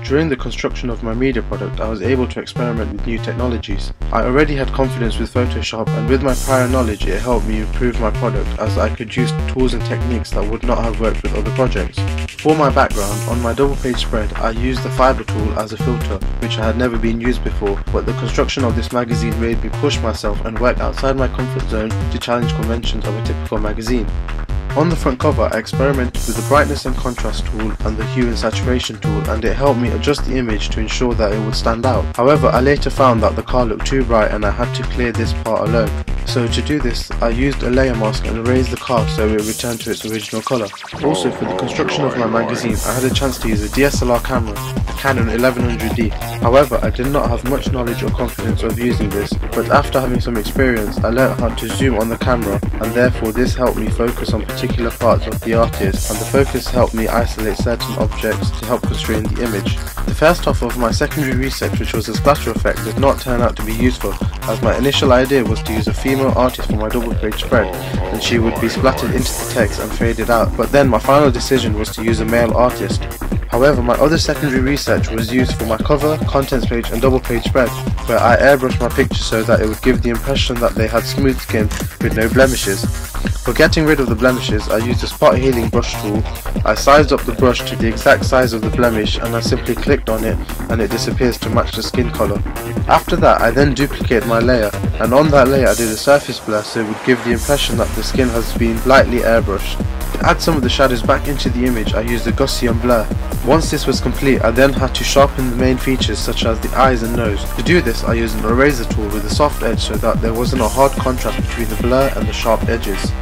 During the construction of my media product, I was able to experiment with new technologies. I already had confidence with Photoshop, and with my prior knowledge it helped me improve my product as I could use tools and techniques that would not have worked with other projects. For my background, on my double page spread I used the fiber tool as a filter, which I had never been used before, but the construction of this magazine made me push myself and work outside my comfort zone to challenge conventions of a typical magazine. On the front cover, I experimented with the brightness and contrast tool and the hue and saturation tool, and it helped me adjust the image to ensure that it would stand out. However, I later found that the car looked too bright and I had to clear this part alone. So to do this, I used a layer mask and erased the car so it returned to its original colour. Also, for the construction of my magazine, I had a chance to use a DSLR camera, a Canon 1100D. However, I did not have much knowledge or confidence of using this, but after having some experience, I learnt how to zoom on the camera, and therefore this helped me focus on particular parts of the artist, and the focus helped me isolate certain objects to help constrain the image. The first half of my secondary research, which was a splatter effect, did not turn out to be useful, as my initial idea was to use a female artist for my double page spread, and she would be splattered into the text and faded out, but then my final decision was to use a male artist. However, my other secondary research was used for my cover, contents page and double page spread, where I airbrushed my pictures so that it would give the impression that they had smooth skin with no blemishes. For getting rid of the blemishes, I used a spot healing brush tool. I sized up the brush to the exact size of the blemish and I simply clicked on it and it disappears to match the skin colour. After that, I then duplicated my layer, and on that layer I did a surface blur so it would give the impression that the skin has been lightly airbrushed. To add some of the shadows back into the image, I used a Gaussian blur. Once this was complete, I then had to sharpen the main features such as the eyes and nose. To do this, I used an eraser tool with a soft edge so that there wasn't a hard contrast between the blur and the sharp edges.